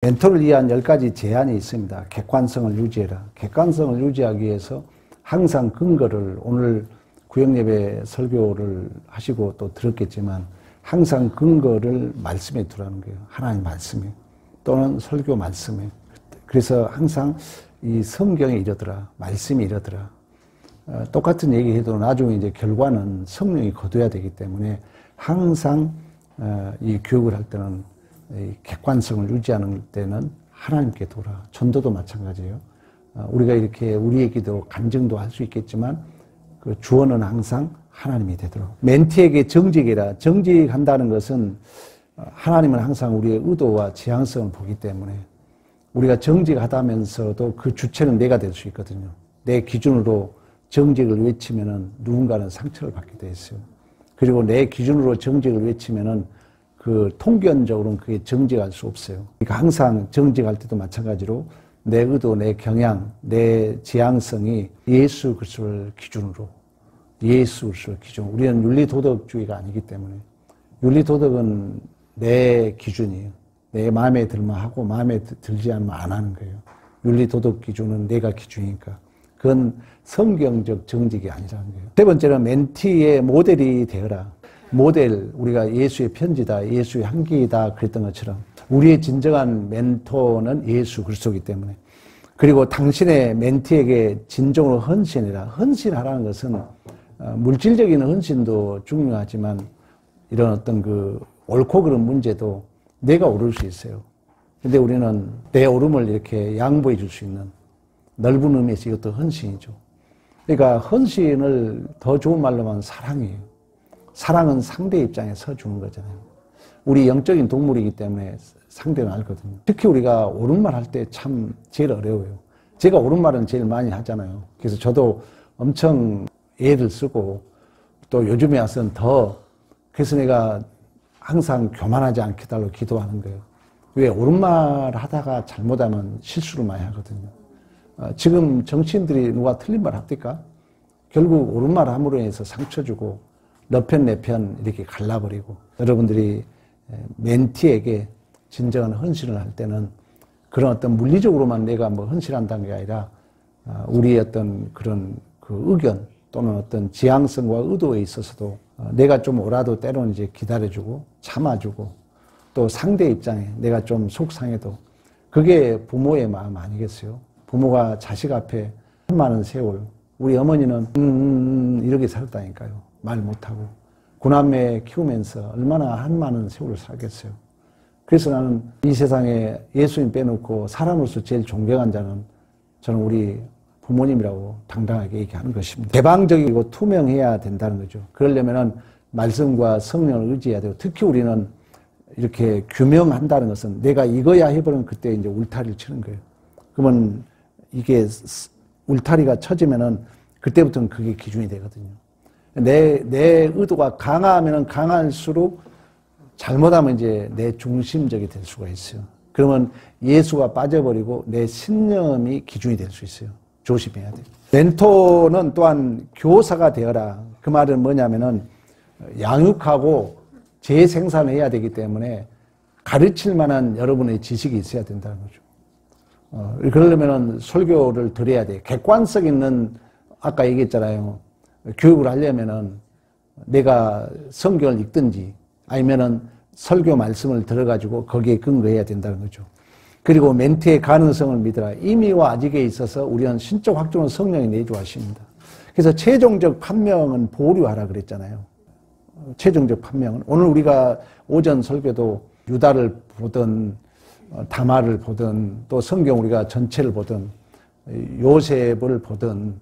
멘토를 위한 10가지 제안이 있습니다. 객관성을 유지해라. 객관성을 유지하기 위해서 항상 근거를, 오늘 구역예배 설교를 하시고 또 들었겠지만 항상 근거를 말씀에 두라는 거예요. 하나님 말씀에 또는 설교 말씀에. 그래서 항상 이 성경에 이러더라, 말씀이 이러더라. 똑같은 얘기해도 나중에 이제 결과는 성령이 거둬야 되기 때문에 항상 이 교육을 할 때는 이 객관성을 유지하는 때는 하나님께 두라. 전도도 마찬가지예요. 우리가 이렇게 우리의 기도 간증도 할 수 있겠지만 그 주어는 항상 하나님이 되도록. 멘티에게 정직이라. 정직한다는 것은 하나님은 항상 우리의 의도와 지향성을 보기 때문에 우리가 정직하다면서도 그 주체는 내가 될 수 있거든요. 내 기준으로 정직을 외치면은 누군가는 상처를 받게 돼 있어요. 그리고 내 기준으로 정직을 외치면은 그 통견적으로는 그게 정직할 수 없어요. 그러니까 항상 정직할 때도 마찬가지로 내 의도, 내 경향, 내 지향성이 예수 그리스도를 기준으로, 예수 그리스도를 기준으로. 우리는 윤리도덕주의가 아니기 때문에 윤리도덕은 내 기준이에요. 내 마음에 들면 하고 마음에 들지 않으면 안 하는 거예요. 윤리도덕 기준은 내가 기준이니까. 그건 성경적 정직이 아니라는 거예요. 세 번째는 멘티의 모델이 되어라. 모델, 우리가 예수의 편지다, 예수의 향기이다 그랬던 것처럼 우리의 진정한 멘토는 예수 그리스도이기 때문에. 그리고 당신의 멘티에게 진정으로 헌신해라. 헌신하라는 것은 물질적인 헌신도 중요하지만 이런 어떤 그 옳고 그른 문제도 내가 오를 수 있어요. 근데 우리는 내 오름을 이렇게 양보해 줄 수 있는 넓은 의미에서 이것도 헌신이죠. 그러니까 헌신을 더 좋은 말로 하면 사랑이에요. 사랑은 상대 입장에 서주는 거잖아요. 우리 영적인 동물이기 때문에 상대는 알거든요. 특히 우리가 옳은 말 할 때 참 제일 어려워요. 제가 옳은 말은 제일 많이 하잖아요. 그래서 저도 엄청 애를 쓰고 또 요즘에 와서는 더, 그래서 내가 항상 교만하지 않게 달라고 기도하는 거예요. 왜? 옳은 말 하다가 잘못하면 실수를 많이 하거든요. 지금 정치인들이 누가 틀린 말 합니까? 결국 옳은 말 함으로 인해서 상처 주고 너 편 내 편 이렇게 갈라버리고. 여러분들이 멘티에게 진정한 헌신을 할 때는 그런 어떤 물리적으로만 내가 뭐 헌신한다는 게 아니라 우리의 어떤 그런 그 의견 또는 어떤 지향성과 의도에 있어서도 내가 좀 오라도 때로는 이제 기다려주고 참아주고 또 상대 입장에 내가 좀 속상해도 그게 부모의 마음 아니겠어요? 부모가 자식 앞에 한 많은 세월, 우리 어머니는 이렇게 살았다니까요. 말 못하고 구남매 키우면서 얼마나 한 많은 세월을 살겠어요. 그래서 나는 이 세상에 예수님 빼놓고 사람으로서 제일 존경한 자는 저는 우리 부모님이라고 당당하게 얘기하는 것입니다. 개방적이고 투명해야 된다는 거죠. 그러려면은 말씀과 성령을 의지해야 되고, 특히 우리는 이렇게 규명한다는 것은 내가 이거야 해버리면 그때 이제 울타리를 치는 거예요. 그러면 이게 울타리가 쳐지면은 그때부터는 그게 기준이 되거든요. 내 의도가 강하면은 강할수록 잘못하면 이제 내 중심적이 될 수가 있어요. 그러면 예수가 빠져버리고 내 신념이 기준이 될 수 있어요. 조심해야 돼요. 멘토는 또한 교사가 되어라. 그 말은 뭐냐면은 양육하고 재생산해야 되기 때문에 가르칠 만한 여러분의 지식이 있어야 된다는 거죠. 그러려면은 설교를 들어야 돼요. 객관성 있는, 아까 얘기했잖아요. 교육을 하려면은 내가 성경을 읽든지 아니면은 설교 말씀을 들어가지고 거기에 근거해야 된다는 거죠. 그리고 멘티의 가능성을 믿어라. 이미와 아직에 있어서 우리는 신적 확증은 성령이 내주하십니다. 그래서 최종적 판명은 보류하라 그랬잖아요. 최종적 판명은. 오늘 우리가 오전 설교도 유다를 보든 다말을 보든 또 성경 우리가 전체를 보든 요셉을 보든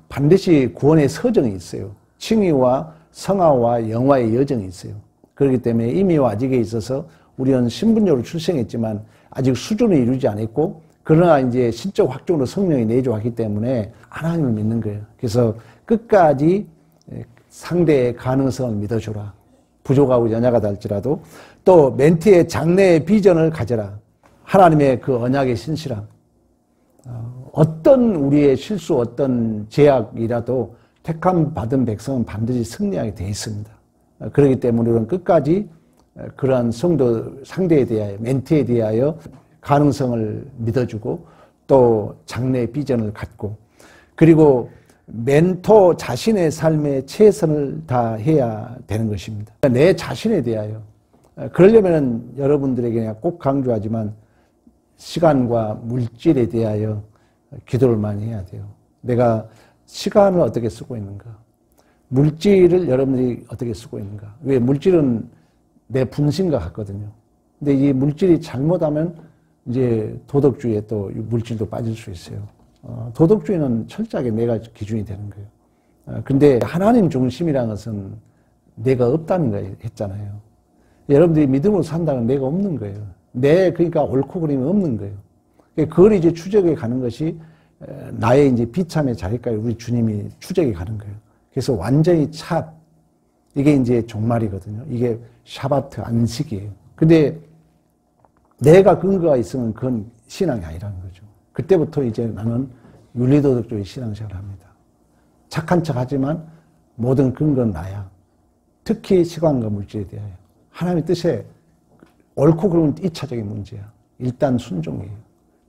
반드시 구원의 서정이 있어요. 칭의와 성화와 영화의 여정이 있어요. 그렇기 때문에 이미와 아직에 있어서 우리는 신분적으로 출생했지만 아직 수준을 이루지 않았고, 그러나 이제 신적 확정으로 성령이 내주하기 때문에 하나님을 믿는 거예요. 그래서 끝까지 상대의 가능성을 믿어주라. 부족하고 연약하다 할지라도. 또 멘티의 장래의 비전을 가져라. 하나님의 그 언약의 신실함. 어떤 우리의 실수, 어떤 제약이라도 택함 받은 백성은 반드시 승리하게 되어 있습니다. 그렇기 때문에 우리는 끝까지 그러한 성도 상대에 대하여, 멘티에 대하여 가능성을 믿어주고 또 장래의 비전을 갖고 그리고 멘토 자신의 삶에 최선을 다해야 되는 것입니다. 내 자신에 대하여 그러려면 여러분들에게 내가 꼭 강조하지만 시간과 물질에 대하여 기도를 많이 해야 돼요. 내가 시간을 어떻게 쓰고 있는가? 물질을 여러분들이 어떻게 쓰고 있는가? 왜 물질은 내 분신과 같거든요. 근데 이 물질이 잘못하면 이제 도덕주의에 또 물질도 빠질 수 있어요. 도덕주의는 철저하게 내가 기준이 되는 거예요. 근데 하나님 중심이라는 것은 내가 없다는 거 했잖아요. 여러분들이 믿음으로 산다는 내가 없는 거예요. 그러니까 옳고 그름이 없는 거예요. 그걸 이제 추적해 가는 것이 나의 이제 비참의 자리까지 우리 주님이 추적해 가는 거예요. 그래서 완전히 이게 이제 종말이거든요. 이게 샤바트 안식이에요. 근데 내가 근거가 있으면 그건 신앙이 아니라는 거죠. 그때부터 이제 나는 윤리도덕주의 신앙생활을 합니다. 착한 척 하지만 모든 근거는 나야. 특히 시간과 물질에 대하여. 하나님의 뜻에 옳고 그름은 1차적인 문제야. 일단 순종이에요.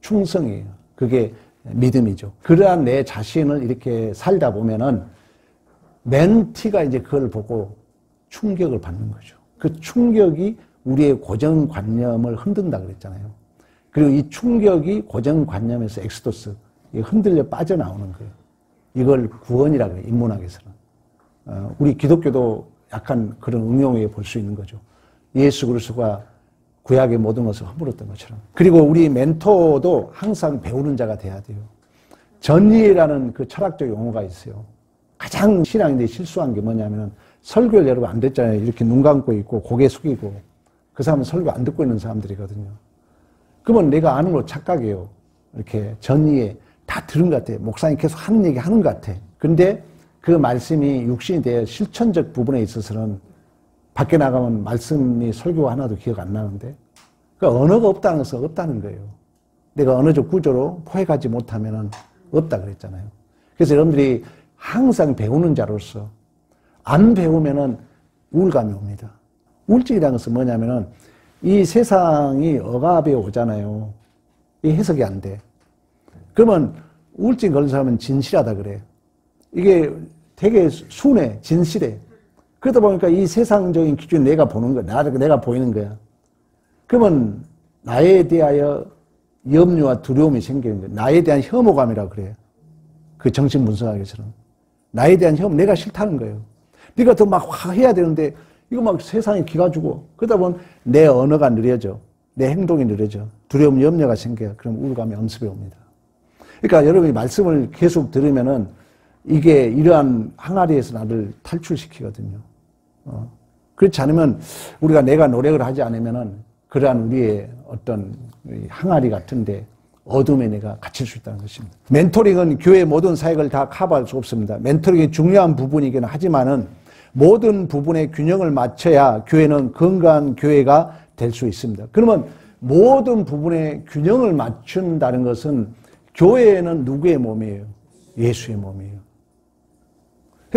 충성이에요. 그게 믿음이죠. 그러한 내 자신을 이렇게 살다 보면은 멘티가 이제 그걸 보고 충격을 받는 거죠. 그 충격이 우리의 고정관념을 흔든다 그랬잖아요. 그리고 이 충격이 고정관념에서 엑스도스, 흔들려 빠져나오는 거예요. 이걸 구원이라고 해요, 인문학에서는. 우리 기독교도 약간 그런 응용에 볼 수 있는 거죠. 예수 그리스도가 구약의 모든 것을 허물었던 것처럼. 그리고 우리 멘토도 항상 배우는 자가 돼야 돼요. 전이라는 그 철학적 용어가 있어요. 가장 신앙인들이 실수한 게 뭐냐면 설교를 여러분 안 듣잖아요. 이렇게 눈 감고 있고 고개 숙이고 그 사람은 설교 안 듣고 있는 사람들이거든요. 그러면 내가 아는 걸 착각해요. 이렇게 전이에 다 들은 것 같아. 목사님 계속 하는 얘기 하는 것 같아. 근데 그 말씀이 육신이 되어 실천적 부분에 있어서는 밖에 나가면 말씀이 설교가 하나도 기억 안 나는데 그 언어가 없다는 것은 없다는 거예요. 내가 언어적 구조로 포획하지 못하면 없다 그랬잖아요. 그래서 여러분들이 항상 배우는 자로서 안 배우면은 우울감이 옵니다. 우울증이라는 것은 뭐냐면은 이 세상이 억압에 오잖아요. 이 해석이 안 돼. 그러면 우울증 걸린 사람은 진실하다 그래. 이게 되게 순해, 진실해. 그러다 보니까 이 세상적인 기준 내가 보는 거야. 내가 보이는 거야. 그러면 나에 대하여 염려와 두려움이 생기는 거야. 나에 대한 혐오감이라고 그래요. 그 정신분석학에서는. 나에 대한 혐오, 내가 싫다는 거예요. 네가 더 막 해야 되는데 이거 막 세상에 기가 주고 그러다 보면 내 언어가 느려져. 내 행동이 느려져. 두려움, 염려가 생겨요. 그럼 우울감이 엄습해 옵니다. 그러니까 여러분이 말씀을 계속 들으면은 이게 이러한 항아리에서 나를 탈출시키거든요. 그렇지 않으면 우리가 내가 노력을 하지 않으면은 그러한 우리의 어떤 항아리 같은데 어둠에 내가 갇힐 수 있다는 것입니다. 멘토링은 교회의 모든 사역을 다 커버할 수 없습니다. 멘토링이 중요한 부분이긴 하지만은 모든 부분의 균형을 맞춰야 교회는 건강한 교회가 될 수 있습니다. 그러면 모든 부분의 균형을 맞춘다는 것은 교회는 누구의 몸이에요? 예수의 몸이에요.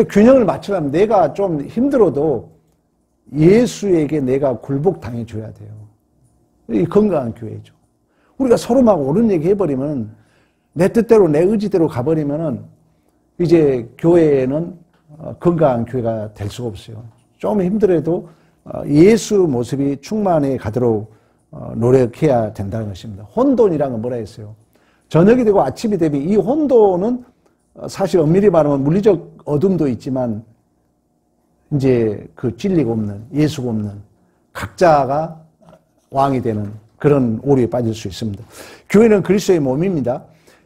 균형을 맞추려면 내가 좀 힘들어도 예수에게 내가 굴복당해 줘야 돼요. 이 건강한 교회죠. 우리가 서로 막 옳은 얘기 해버리면 내 뜻대로 내 의지대로 가버리면은 이제 교회는 건강한 교회가 될 수가 없어요. 좀 힘들어도 예수 모습이 충만해 가도록 노력해야 된다는 것입니다. 혼돈이라는 건 뭐라 했어요? 저녁이 되고 아침이 되면 이 혼돈은 사실 엄밀히 말하면 물리적 어둠도 있지만 이제 그 진리가 없는, 예수가 없는 각자가 왕이 되는 그런 오류에 빠질 수 있습니다. 교회는 그리스도의 몸입니다.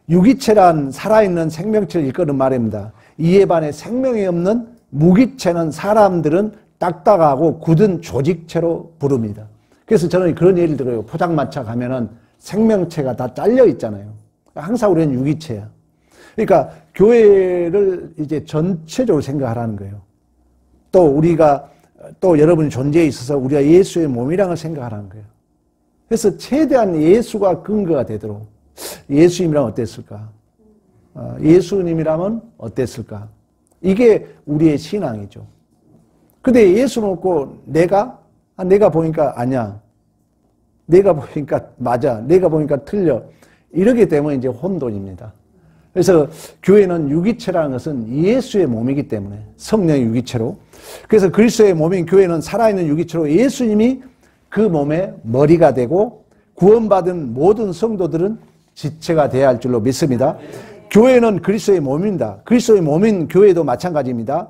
유기체란 살아있는 생명체를 일컫는 말입니다. 이에 반해 생명이 없는 무기체는 사람들은 딱딱하고 굳은 조직체로 부릅니다. 그래서 저는 그런 예를 들어요. 포장마차 가면은 생명체가 다 잘려 있잖아요. 항상 우리는 유기체야. 그러니까 교회를 이제 전체적으로 생각하라는 거예요. 또 우리가 또 여러분의 존재에 있어서 우리가 예수의 몸이라는 걸 생각하라는 거예요. 그래서 최대한 예수가 근거가 되도록 예수님이라면 어땠을까? 예수님이라면 어땠을까? 이게 우리의 신앙이죠. 근데 예수는 없고 내가 보니까 아니야. 내가 보니까 맞아, 내가 보니까 틀려. 이러기 때문에 이제 혼돈입니다. 그래서 교회는 유기체라는 것은 예수의 몸이기 때문에, 성령의 유기체로. 그래서 그리스도의 몸인 교회는 살아있는 유기체로 예수님이 그 몸의 머리가 되고 구원받은 모든 성도들은 지체가 되어야 할 줄로 믿습니다. 교회는 그리스도의 몸입니다. 그리스도의 몸인 교회도 마찬가지입니다.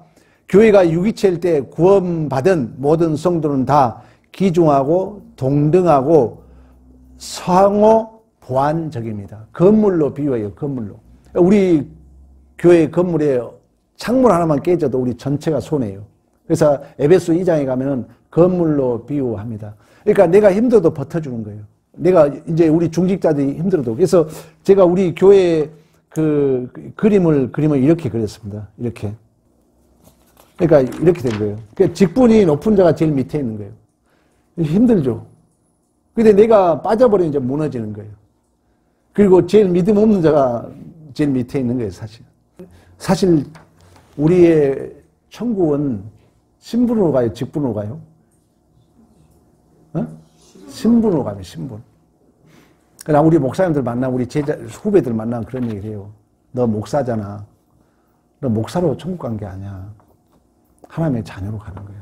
교회가 유기체일 때 구원받은 모든 성도는 다 기중하고 동등하고 상호 보완적입니다. 건물로 비유해요. 건물로. 우리 교회 건물에 창문 하나만 깨져도 우리 전체가 손해예요. 그래서 에베소 2장에 가면은 건물로 비유합니다. 그러니까 내가 힘들어도 버텨주는 거예요. 내가 이제 우리 중직자들이 힘들어도. 그래서 제가 우리 교회 그 그림을 이렇게 그렸습니다. 이렇게. 그러니까 이렇게 된 거예요. 그러니까 직분이 높은 자가 제일 밑에 있는 거예요. 힘들죠. 근데 내가 빠져버리면 이제 무너지는 거예요. 그리고 제일 믿음 없는 자가 제일 밑에 있는 거예요, 사실. 사실 우리의 천국은 신분으로 가요, 직분으로 가요? 신분으로 가요, 신분. 그러나 우리 목사님들 만나, 우리 제자, 후배들 만나면 그런 얘기를 해요. 너 목사잖아. 너 목사로 천국 간 게 아니야. 하나님의 자녀로 가는 거야.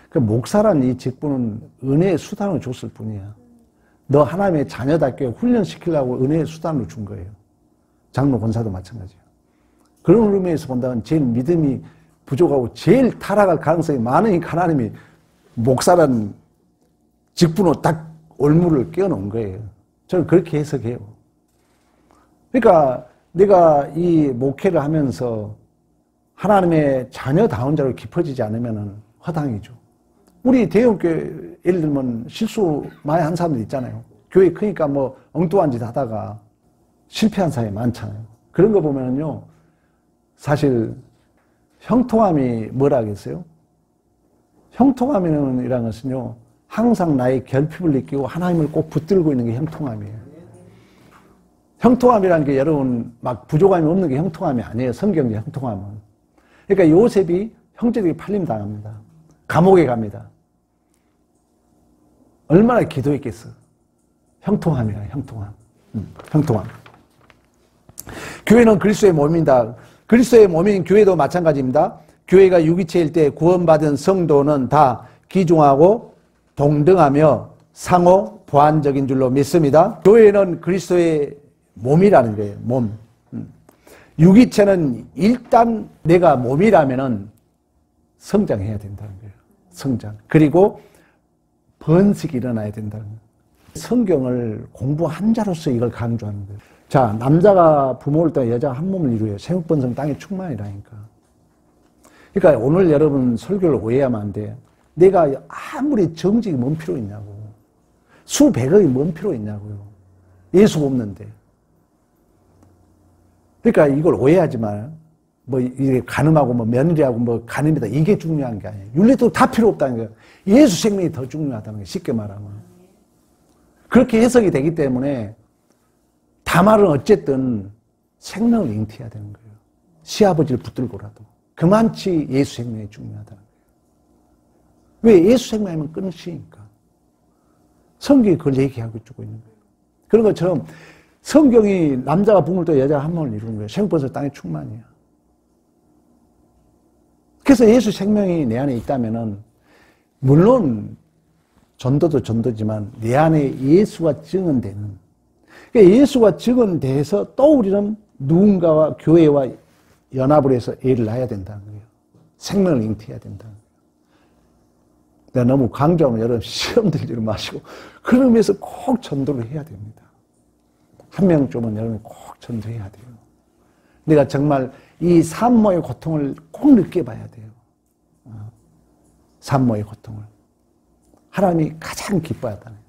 그 목사란 이 직분은 은혜의 수단을 줬을 뿐이야. 너 하나님의 자녀답게 훈련시키려고 은혜의 수단을 준 거예요. 장로 권사도 마찬가지예요. 그런 의미에서 본다면 제일 믿음이 부족하고 제일 타락할 가능성이 많으니까 하나님이 목사란 직분으로 딱 올무를 끼워놓은 거예요. 저는 그렇게 해석해요. 그러니까 내가 이 목회를 하면서 하나님의 자녀다운 자로 깊어지지 않으면 허당이죠. 우리 대형교회 예를 들면 실수 많이 한 사람들 있잖아요. 교회 크니까 뭐 엉뚱한 짓 하다가 실패한 사람이 많잖아요. 그런 거 보면요. 사실 형통함이 뭐라 하겠어요? 형통함이라는 것은요. 항상 나의 결핍을 느끼고 하나님을 꼭 붙들고 있는 게 형통함이에요. 형통함이라는 게 여러분 막 부족함이 없는 게 형통함이 아니에요. 성경의 형통함은. 그러니까 요셉이 형제들이 팔림 당합니다. 감옥에 갑니다. 얼마나 기도했겠어. 형통함이야, 형통함. 형통함. 교회는 그리스도의 몸입니다. 그리스도의 몸인 교회도 마찬가지입니다. 교회가 유기체일 때 구원받은 성도는 다 기중하고 동등하며 상호 보완적인 줄로 믿습니다. 교회는 그리스도의 몸이라는 거예요. 몸. 유기체는 일단 내가 몸이라면은 성장해야 된다는 거예요. 성장. 그리고 번식이 일어나야 된다는 거예요. 성경을 공부한 자로서 이걸 강조하는 거예요. 자, 남자가 부모를 따라 여자가 한 몸을 이루어요. 생육번성 땅의 충만이라니까. 그러니까 오늘 여러분 설교를 오해하면 안 돼. 내가 아무리 정직이 뭔 필요 있냐고. 수백억이 뭔 필요 있냐고요. 예수가 없는데. 그러니까 이걸 오해하지 마. 뭐 이게 간음하고 뭐 며느리하고 뭐 간음이다 이게 중요한 게 아니에요. 윤리도 다 필요 없다는 거예요. 예수 생명이 더 중요하다는 거예요. 쉽게 말하면. 그렇게 해석이 되기 때문에 다말은 어쨌든 생명을 잉태해야 되는 거예요. 시아버지를 붙들고라도. 그만치 예수 생명이 중요하다는 거예요. 왜? 예수 생명이면 끊으시니까. 성경이 그걸 얘기하고 주고 있는 거예요. 그런 것처럼 성경이 남자가 부모를 또 여자가 한 몸을 이루는 거예요. 생육번성 땅의 충만이야. 그래서 예수 생명이 내 안에 있다면은 물론 전도도 전도지만 내 안에 예수가 증언되는, 그러니까 예수가 증언돼서 또 우리는 누군가와 교회와 연합을 해서 애를 낳아야 된다는 거예요. 생명을 잉태해야 된다는 거예요. 내가 너무 강조하면 여러분 시험 들지 마시고 그런 의미에서 꼭 전도를 해야 됩니다. 한 명쯤은 여러분 꼭 전도해야 돼요. 내가 정말 이 산모의 고통을 꼭 느껴봐야 돼요. 산모의 고통을. 하나님이 가장 기뻐하다는 거예요.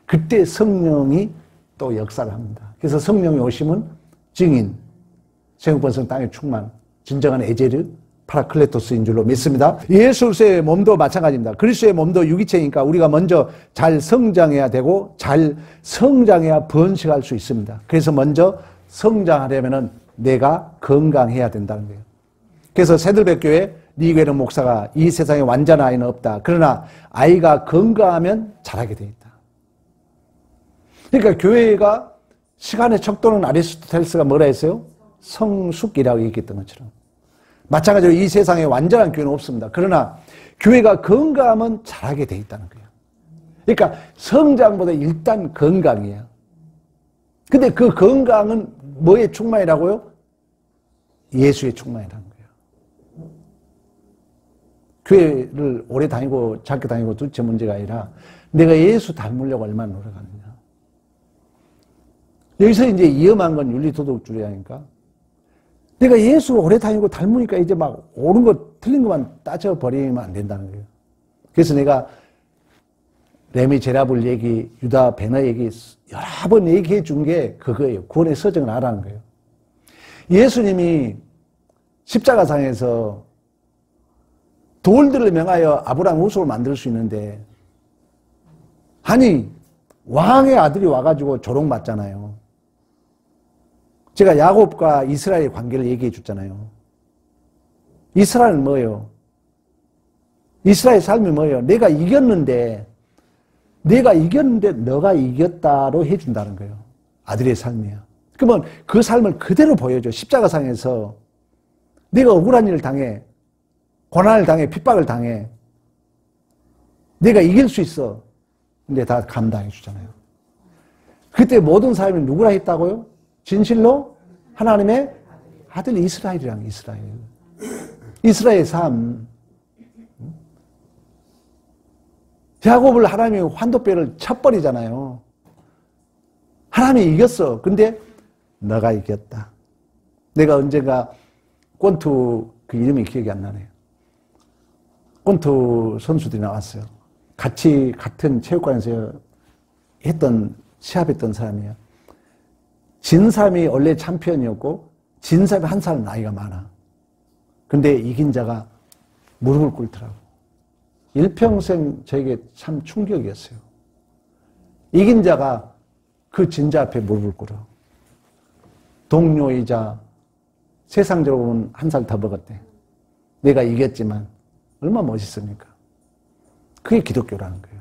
그때 성령이 또 역사를 합니다. 그래서 성령이 오시면 증인, 생육번성 땅의 충만, 진정한 에제르, 파라클레토스인 줄로 믿습니다. 예수의 몸도 마찬가지입니다. 그리스도의 몸도 유기체니까 우리가 먼저 잘 성장해야 되고 잘 성장해야 번식할 수 있습니다. 그래서 먼저 성장하려면 내가 건강해야 된다는 거예요. 그래서 새들백교회 리그에는 목사가 이 세상에 완전한 아이는 없다. 그러나 아이가 건강하면 자라게 돼 있다. 그러니까 교회가 시간의 척도는 아리스토텔레스가 뭐라 했어요? 성숙이라고 얘기했던 것처럼. 마찬가지로 이 세상에 완전한 교회는 없습니다. 그러나 교회가 건강하면 잘하게 돼 있다는 거예요. 그러니까 성장보다 일단 건강이에요. 근데 그 건강은 뭐의 충만이라고요? 예수의 충만이라는 거예요. 교회를 오래 다니고 작게 다니고 둘째 문제가 아니라 내가 예수 닮으려고 얼마나 노력하느냐. 여기서 이제 위험한 건 윤리도덕주의하니까 내가 예수 오래 다니고 닮으니까 이제 막 옳은 거 틀린 것만 따져버리면 안 된다는 거예요. 그래서 내가 레미제라블 얘기, 유다 베너 얘기 여러 번 얘기해 준 게 그거예요. 구원의 서정을 하라는 거예요. 예수님이 십자가상에서 돌들을 명하여 아브라함 후손을 만들 수 있는데 아니 왕의 아들이 와가지고 조롱받잖아요. 제가 야곱과 이스라엘의 관계를 얘기해 줬잖아요. 이스라엘은 뭐예요? 이스라엘의 삶이 뭐예요? 내가 이겼는데 너가 이겼다로 해준다는 거예요. 아들의 삶이야. 그러면 그 삶을 그대로 보여줘. 십자가상에서 내가 억울한 일을 당해, 고난을 당해, 핍박을 당해. 내가 이길 수 있어. 근데 다 감당해 주잖아요. 그때 모든 사람이 누구라 했다고요? 진실로 하나님의 아들 이스라엘이랑 이스라엘. 이스라엘의 삶. 야곱을 하나님이 환도뼈를 쳐버리잖아요. 하나님이 이겼어. 근데 너가 이겼다. 내가 언젠가 권투 그 이름이 기억이 안 나네요. 권투 선수들이 나왔어요. 같이 같은 체육관에서 시합했던 사람이에요. 진 사람이 원래 챔피언이었고 진 사람이 한 살 나이가 많아. 근데 이긴 자가 무릎을 꿇더라고. 일평생 저에게 참 충격이었어요. 이긴 자가 그 진자 앞에 무릎을 꿇어. 동료이자 세상적으로 보면 한 살 더 먹었대. 내가 이겼지만 얼마나 멋있습니까? 그게 기독교라는 거예요.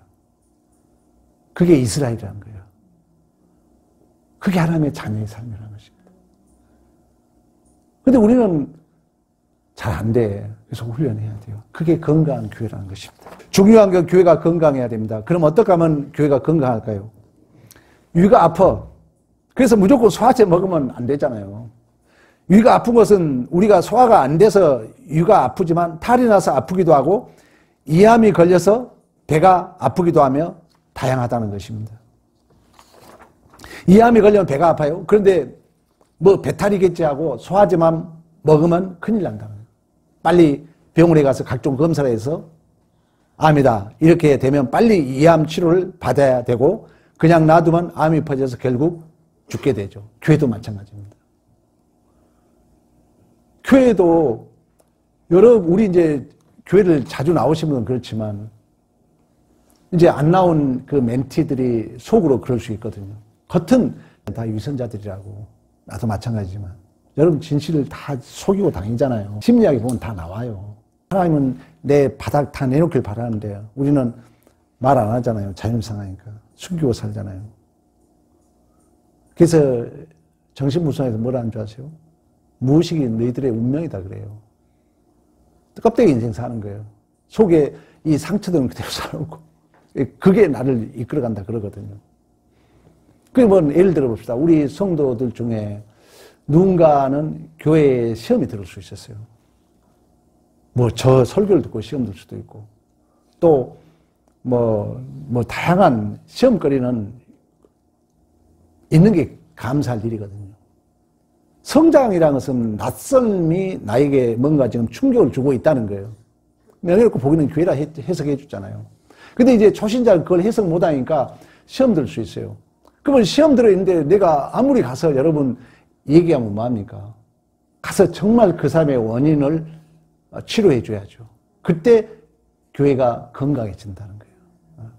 그게 이스라엘이라는 거예요. 그게 하나님의 자녀의 삶이라는 것입니다. 그런데 우리는 잘 안 돼. 그래서 훈련해야 돼요. 그게 건강한 교회라는 것입니다. 중요한 건 교회가 건강해야 됩니다. 그럼 어떻게 하면 교회가 건강할까요? 위가 아파. 그래서 무조건 소화제 먹으면 안 되잖아요. 위가 아픈 것은 우리가 소화가 안 돼서 위가 아프지만 탈이 나서 아프기도 하고 이암이 걸려서 배가 아프기도 하며 다양하다는 것입니다. 이암이 걸리면 배가 아파요. 그런데 뭐 배탈이겠지 하고 소화제만 먹으면 큰일 난다는 거예요. 빨리 병원에 가서 각종 검사를 해서 암이다. 이렇게 되면 빨리 이암 치료를 받아야 되고 그냥 놔두면 암이 퍼져서 결국 죽게 되죠. 교회도 마찬가지입니다. 교회도 우리 이제 교회를 자주 나오신 분은 그렇지만 이제 안 나온 그 멘티들이 속으로 그럴 수 있거든요. 겉은 다 위선자들이라고. 나도 마찬가지지만 여러분 진실을 다 속이고 다니잖아요. 심리학에 보면 다 나와요. 하나님은 내 바닥 다 내놓길 바라는데 우리는 말 안 하잖아요. 자존심상하니까. 숨기고 살잖아요. 그래서 정신무성에서 뭐라 하는 줄 아세요? 무의식이 너희들의 운명이다 그래요. 껍데기 인생 사는 거예요. 속에 이 상처들은 그대로 살아오고 그게 나를 이끌어간다 그러거든요. 그러면 예를 들어 봅시다. 우리 성도들 중에 누군가는 교회에 시험이 들을 수 있었어요. 뭐 저 설교를 듣고 시험 들 수도 있고 또 뭐 다양한 시험거리는 있는 게 감사할 일이거든요. 성장이라는 것은 낯설미 나에게 뭔가 지금 충격을 주고 있다는 거예요. 명예롭고 보기는 교회라 해석해 줬잖아요. 근데 이제 초신자는 그걸 해석 못 하니까 시험 들 수 있어요. 그러면 시험 들어있는데 내가 아무리 가서 여러분 얘기하면 뭐합니까? 가서 정말 그 사람의 원인을 치료해 줘야죠. 그때 교회가 건강해진다는 거예요.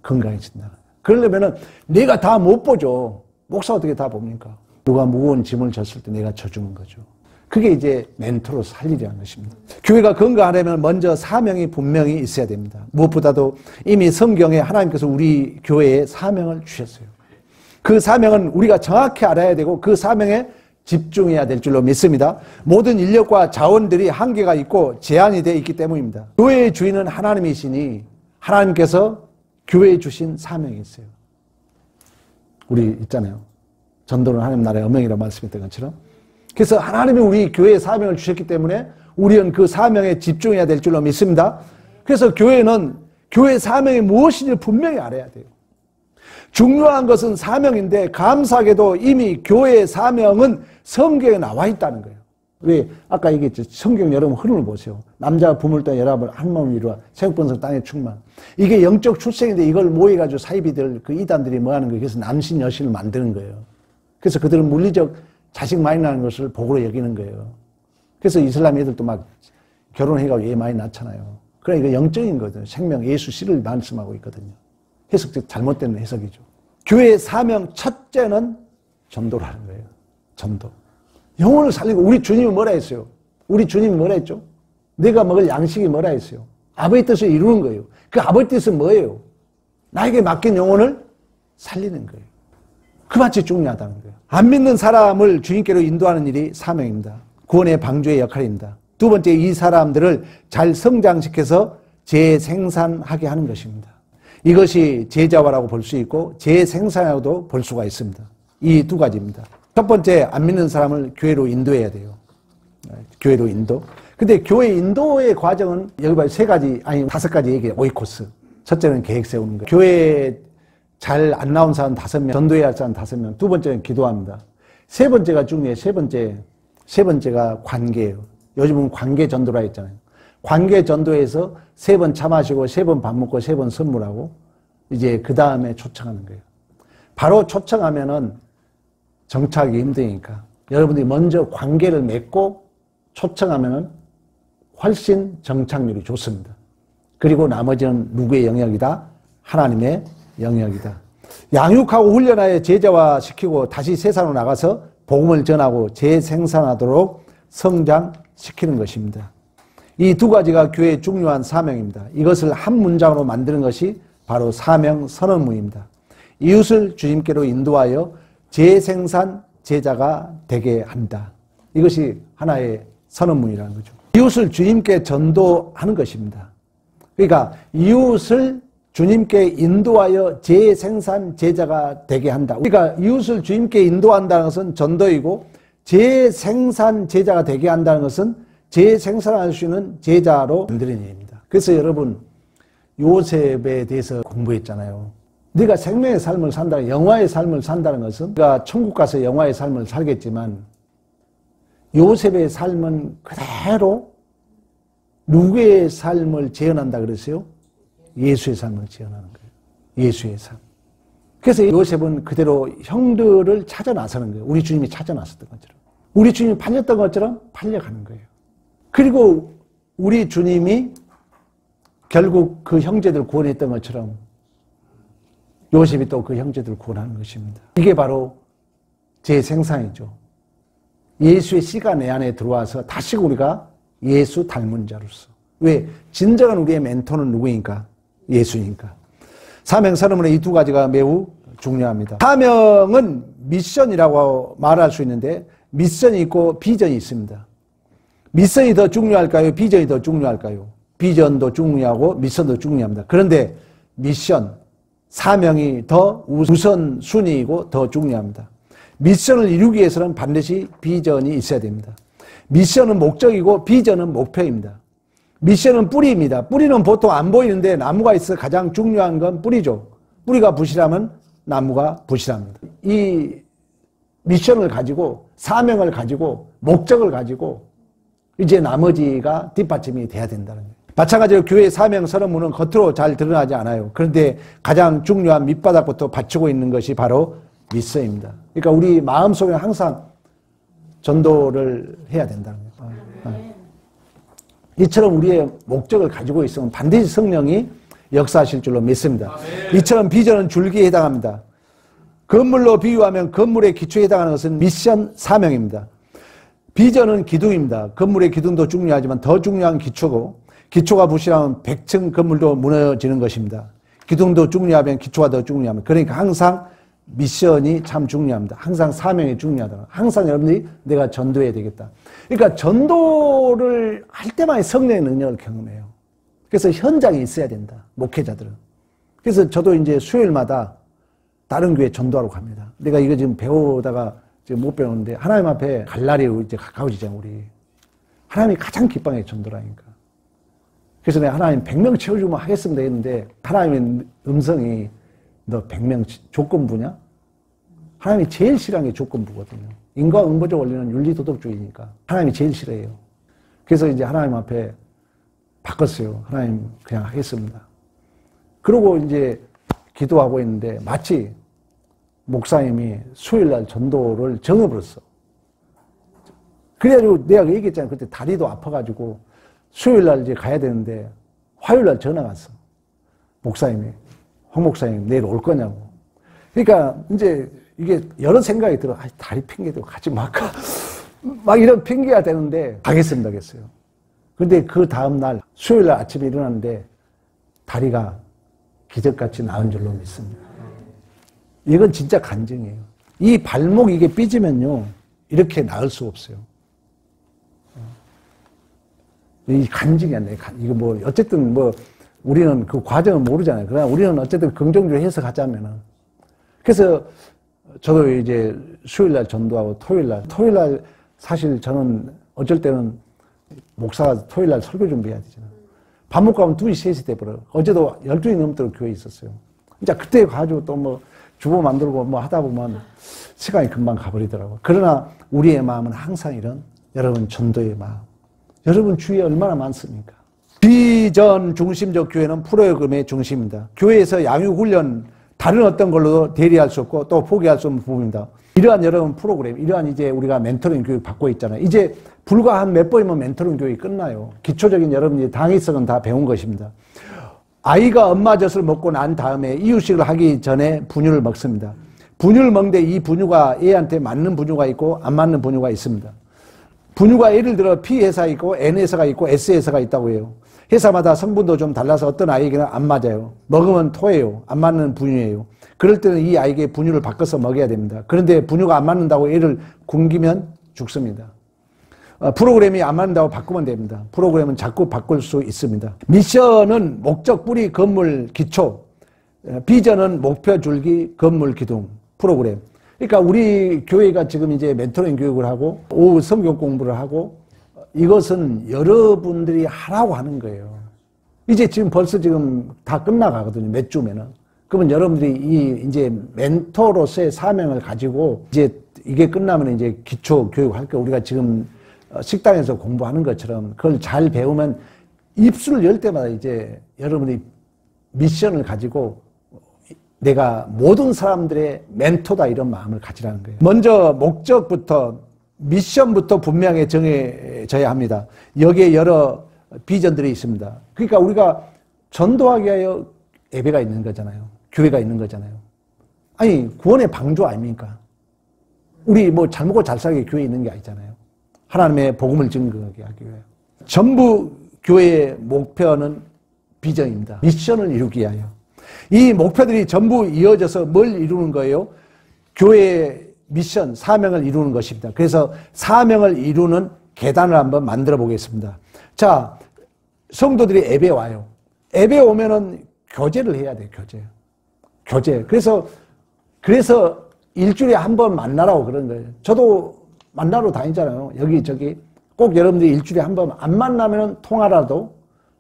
건강해진다는 거예요. 그러려면은 내가 다 못 보죠. 목사 어떻게 다 봅니까? 누가 무거운 짐을 졌을 때 내가 져주는 거죠. 그게 이제 멘토로서 할 일이라는 것입니다. 교회가 건강하려면 먼저 사명이 분명히 있어야 됩니다. 무엇보다도 이미 성경에 하나님께서 우리 교회에 사명을 주셨어요. 그 사명은 우리가 정확히 알아야 되고 그 사명에 집중해야 될 줄로 믿습니다. 모든 인력과 자원들이 한계가 있고 제한이 되어 있기 때문입니다. 교회의 주인은 하나님이시니 하나님께서 교회에 주신 사명이 있어요. 우리 있잖아요. 전도는 하나님 나라의 어명이라고 말씀했던 것처럼. 그래서 하나님이 우리 교회에 사명을 주셨기 때문에 우리는 그 사명에 집중해야 될 줄로 믿습니다. 그래서 교회는 교회 사명이 무엇인지 분명히 알아야 돼요. 중요한 것은 사명인데 감사하게도 이미 교회의 사명은 성경에 나와 있다는 거예요. 왜? 아까 얘기했죠. 성경 여러분 흐름을 보세요. 남자 부물 떠 열합을 한 몸을 이루어 세국번성 땅의 충만. 이게 영적 출생인데 이걸 모여가지고 사이비들 그 이단들이 뭐 하는 거예요. 그래서 남신 여신을 만드는 거예요. 그래서 그들은 물리적 자식 많이 나는 것을 복으로 여기는 거예요. 그래서 이슬람 애들도 막 결혼해가지고 애 많이 낳잖아요. 그러니까 영적인 거거든요. 생명 예수 씨를 말씀하고 있거든요. 해석적 잘못된 해석이죠. 교회의 사명 첫째는 전도라는 거예요. 전도. 영혼을 살리고 우리 주님이 뭐라 했어요? 우리 주님이 뭐라 했죠? 내가 먹을 양식이 뭐라 했어요? 아버지 뜻을 이루는 거예요. 그 아버지 뜻은 뭐예요? 나에게 맡긴 영혼을 살리는 거예요. 그마치 중요하다는 거예요. 안 믿는 사람을 주님께로 인도하는 일이 사명입니다. 구원의 방주의 역할입니다. 두 번째, 이 사람들을 잘 성장시켜서 재생산하게 하는 것입니다. 이것이 제자화라고 볼 수 있고 재생산이라고도 볼 수가 있습니다. 이 두 가지입니다. 첫 번째, 안 믿는 사람을 교회로 인도해야 돼요. 교회로 인도. 근데 교회 인도의 과정은 여기 봐요. 3가지, 아니 5가지 얘기해요. 오이코스. 첫째는 계획 세우는 거예요. 교회에 잘 안 나온 사람 5명, 전도해야 할 사람 5명. 두 번째는 기도합니다. 세 번째가 중요해요. 세 번째가 관계예요. 요즘은 관계 전도라 했잖아요. 관계 전도에서 3번 차 마시고 3번 밥 먹고 3번 선물하고 이제 그 다음에 초청하는 거예요. 바로 초청하면은 정착하기 힘드니까 여러분들이 먼저 관계를 맺고 초청하면은 훨씬 정착률이 좋습니다. 그리고 나머지는 누구의 영역이다? 하나님의 영역이다. 양육하고 훈련하여 제자화시키고 다시 세상으로 나가서 복음을 전하고 재생산하도록 성장시키는 것입니다. 이 두 가지가 교회의 중요한 사명입니다. 이것을 한 문장으로 만드는 것이 바로 사명 선언문입니다. 이웃을 주님께로 인도하여 재생산 제자가 되게 한다. 이것이 하나의 선언문이라는 거죠. 이웃을 주님께 전도하는 것입니다. 그러니까 이웃을 주님께 인도하여 재생산 제자가 되게 한다. 그러니까 이웃을 주님께 인도한다는 것은 전도이고 재생산 제자가 되게 한다는 것은 재생산할 수 있는 제자로 만드는 일입니다. 그래서 여러분 요셉에 대해서 공부했잖아요. 네가 생명의 삶을 산다, 영화의 삶을 산다는 것은 네가 천국 가서 영화의 삶을 살겠지만 요셉의 삶은 그대로 누구의 삶을 재현한다 그랬어요? 예수의 삶을 재현하는 거예요. 예수의 삶. 그래서 요셉은 그대로 형들을 찾아 나서는 거예요. 우리 주님이 찾아 나섰던 것처럼. 우리 주님이 팔렸던 것처럼 팔려가는 거예요. 그리고 우리 주님이 결국 그 형제들 구원했던 것처럼 요셉이 또 그 형제들을 구원하는 것입니다. 이게 바로 재생산이죠. 예수의 씨가 내 안에 들어와서 다시 우리가 예수 닮은 자로서. 왜? 진정한 우리의 멘토는 누구인가? 예수니까. 사명 선언문의 이 두 가지가 매우 중요합니다. 사명은 미션이라고 말할 수 있는데 미션이 있고 비전이 있습니다. 미션이 더 중요할까요? 비전이 더 중요할까요? 비전도 중요하고 미션도 중요합니다. 그런데 미션, 사명이 더 우선순위이고 더 중요합니다. 미션을 이루기 위해서는 반드시 비전이 있어야 됩니다. 미션은 목적이고 비전은 목표입니다. 미션은 뿌리입니다. 뿌리는 보통 안 보이는데 나무가 있어 가장 중요한 건 뿌리죠. 뿌리가 부실하면 나무가 부실합니다. 이 미션을 가지고 사명을 가지고 목적을 가지고 이제 나머지가 뒷받침이 돼야 된다는 거예요. 마찬가지로 교회 사명 선언문은 겉으로 잘 드러나지 않아요. 그런데 가장 중요한 밑바닥부터 받치고 있는 것이 바로 미션입니다. 그러니까 우리 마음속에 항상 전도를 해야 된다는 거예요. 이처럼 우리의 목적을 가지고 있으면 반드시 성령이 역사하실 줄로 믿습니다. 이처럼 비전은 줄기에 해당합니다. 건물로 비유하면 건물의 기초에 해당하는 것은 미션 사명입니다. 비전은 기둥입니다. 건물의 기둥도 중요하지만 더 중요한 기초고 기초가 부실하면 100층 건물도 무너지는 것입니다. 기둥도 중요하면 기초가 더 중요합니다. 그러니까 항상 미션이 참 중요합니다. 항상 사명이 중요하다. 항상 여러분들이 내가 전도해야 되겠다. 그러니까 전도를 할 때만 성령의 능력을 경험해요. 그래서 현장에 있어야 된다. 목회자들은. 그래서 저도 이제 수요일마다 다른 교회 전도하러 갑니다. 내가 이거 지금 배우다가 지금 못 배우는데 하나님 앞에 갈 날이 이제 가까워지잖아요, 우리. 하나님이 가장 기뻐하는 게 전도라니까. 그래서 내가 하나님 100명 채워주면 하겠습니다 했는데 하나님의 음성이 너 100명 조건부냐? 하나님이 제일 싫어하는 게 조건부거든요. 인과응보적 원리는 윤리도덕주의니까 하나님이 제일 싫어해요. 그래서 이제 하나님 앞에 바꿨어요. 하나님 그냥 하겠습니다. 그러고 이제 기도하고 있는데 마치 목사님이 수요일날 전도를 정해버렸어. 그래가지고 내가 얘기했잖아요. 그때 다리도 아파가지고 수요일날 이제 가야 되는데 화요일날 전화가 왔어. 목사님이. 황 목사님 내일 올 거냐고. 그러니까 이제 이게 여러 생각이 들어. 아, 다리 핑계대고 가지 말까. 막 이런 핑계가 되는데 가겠습니다 했어요. 근데 그 다음날 수요일날 아침에 일어났는데 다리가 기적같이 나은 줄로 믿습니다. 이건 진짜 간증이에요. 이 발목 이게 삐지면요 이렇게 나을 수 없어요. 이 간증이 안 돼요. 이거 뭐 어쨌든 뭐 우리는 그 과정은 모르잖아요. 그러나 우리는 어쨌든 긍정적으로 해석하자면은. 그래서 저도 이제 수요일날 전도하고 토요일날 사실 저는 어쩔 때는 목사가 토요일날 설교 준비해야 되잖아요. 밥 먹고 가면 2시, 3시 돼버려요. 어제도 12시 넘도록 교회에 있었어요. 이제 그때 가지고 또 뭐 주보 만들고 뭐 하다 보면 시간이 금방 가버리더라고요. 그러나 우리의 마음은 항상 이런 여러분 전도의 마음. 여러분 주위에 얼마나 많습니까? 비전 중심적 교회는 프로그램의 중심입니다. 교회에서 양육훈련 다른 어떤 걸로도 대리할 수 없고 또 포기할 수 없는 부분입니다. 이러한 여러분 프로그램, 이러한 이제 우리가 멘토링 교육 받고 있잖아요. 이제 불과 한 몇 번이면 멘토링 교육이 끝나요. 기초적인 여러분이 당위성은 다 배운 것입니다. 아이가 엄마 젖을 먹고 난 다음에 이유식을 하기 전에 분유를 먹습니다. 분유를 먹는데 이 분유가 애한테 맞는 분유가 있고 안 맞는 분유가 있습니다. 분유가 예를 들어 P회사 있고 N회사가 있고 S회사가 있다고 해요. 회사마다 성분도 좀 달라서 어떤 아이에게는 안 맞아요. 먹으면 토해요. 안 맞는 분유예요. 그럴 때는 이 아이에게 분유를 바꿔서 먹여야 됩니다. 그런데 분유가 안 맞는다고 애를 굶기면 죽습니다. 프로그램이 안 맞는다고 바꾸면 됩니다. 프로그램은 자꾸 바꿀 수 있습니다. 미션은 목적, 뿌리, 건물, 기초. 비전은 목표, 줄기, 건물, 기둥. 프로그램. 그러니까 우리 교회가 지금 이제 멘토링 교육을 하고 오후 성경 공부를 하고 이것은 여러분들이 하라고 하는 거예요. 이제 지금 벌써 지금 다 끝나가거든요. 몇 주면은. 그러면 여러분들이 이제 멘토로서의 사명을 가지고 이제 이게 끝나면 이제 기초 교육할 거예요. 우리가 지금 식당에서 공부하는 것처럼 그걸 잘 배우면 입술을 열 때마다 이제 여러분이 미션을 가지고 내가 모든 사람들의 멘토다 이런 마음을 가지라는 거예요. 먼저 목적부터 미션부터 분명히 정해져야 합니다. 여기에 여러 비전들이 있습니다. 그러니까 우리가 전도하기 위하여 예배가 있는 거잖아요. 교회가 있는 거잖아요. 아니 구원의 방주 아닙니까? 우리 뭐 잘 먹고 잘 살게 교회에 있는 게 아니잖아요. 하나님의 복음을 증거하게 하기 위하여. 전부 교회의 목표는 비전입니다. 미션을 이루기 위하여. 이 목표들이 전부 이어져서 뭘 이루는 거예요? 교회의 미션, 사명을 이루는 것입니다. 그래서 사명을 이루는 계단을 한번 만들어 보겠습니다. 자, 성도들이 예배 와요. 예배 오면은 교제를 해야 돼요, 교제. 그래서 일주일에 한 번 만나라고 그런 거예요. 저도 만나러 다니잖아요. 여기저기. 꼭 여러분들이 일주일에 한 번 안 만나면 통화라도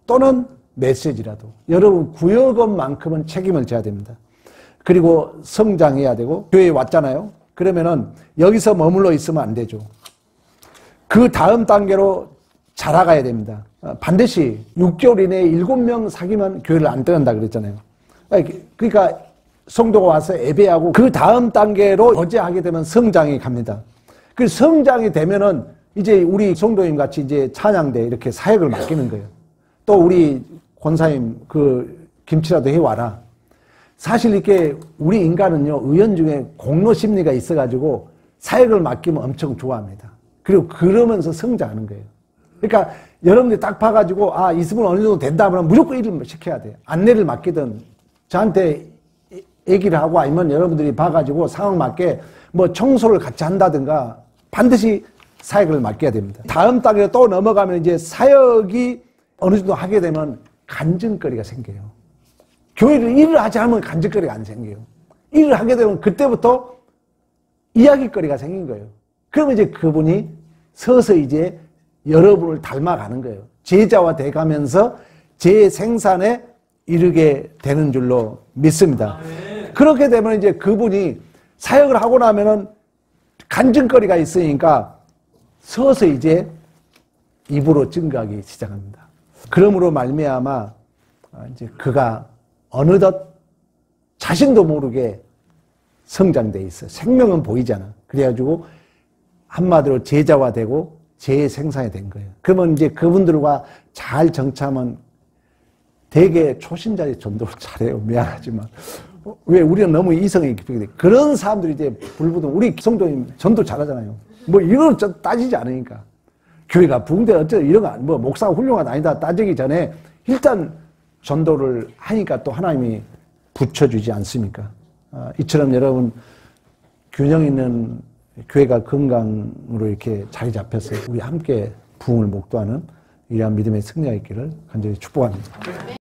또는 메시지라도. 여러분 구역원만큼은 책임을 져야 됩니다. 그리고 성장해야 되고 교회에 왔잖아요. 그러면은 여기서 머물러 있으면 안 되죠. 그 다음 단계로 자라가야 됩니다. 반드시 6개월 이내에 7명 사귀면 교회를 안 떠난다 그랬잖아요. 그러니까 성도가 와서 예배하고 그 다음 단계로 거제하게 되면 성장이 갑니다. 그 성장이 되면은 이제 우리 성도님 같이 이제 찬양대 이렇게 사역을 맡기는 거예요. 또 우리 권사님 그 김치라도 해와라. 사실 이렇게 우리 인간은요, 의원 중에 공로 심리가 있어가지고 사역을 맡기면 엄청 좋아합니다. 그리고 그러면서 성장하는 거예요. 그러니까 여러분들이 딱 봐가지고, 이승은 어느 정도 된다 하면 무조건 일을 시켜야 돼요. 안내를 맡기든, 저한테 얘기를 하고 아니면 여러분들이 봐가지고 상황 맞게 뭐 청소를 같이 한다든가 반드시 사역을 맡겨야 됩니다. 다음 단계로 또 넘어가면 이제 사역이 어느 정도 하게 되면 간증거리가 생겨요. 교회를 일을 하지 않으면 간증거리가 안 생겨요. 일을 하게 되면 그때부터 이야기거리가 생긴 거예요. 그러면 이제 그분이 서서히 이제 여러분을 닮아가는 거예요. 제자화 돼가면서 제 생산에 이르게 되는 줄로 믿습니다. 그렇게 되면 이제 그분이 사역을 하고 나면은 간증거리가 있으니까 서서히 이제 입으로 증거하기 시작합니다. 그러므로 말미암아 이제 그가 어느덧 자신도 모르게 성장돼 있어요. 생명은 보이잖아. 그래가지고 한마디로 제자화되고 재생산이 된 거예요. 그러면 이제 그분들과 잘 정참은 되게 초신자의 전도를 잘해요. 미안하지만. 왜 우리는 너무 이성이 깊게 돼. 그런 사람들이 이제 불부동, 우리 성도님 전도 잘하잖아요. 뭐 이걸 따지지 않으니까. 교회가 붕대 어쩌고 이런 거, 뭐 목사가 훌륭하다 아니다 따지기 전에 일단 전도를 하니까 또 하나님이 붙여주지 않습니까? 이처럼 여러분 균형 있는 교회가 건강으로 이렇게 자리 잡혀서 우리 함께 부흥을 목도하는 이러한 믿음의 승리가 있기를 간절히 축복합니다.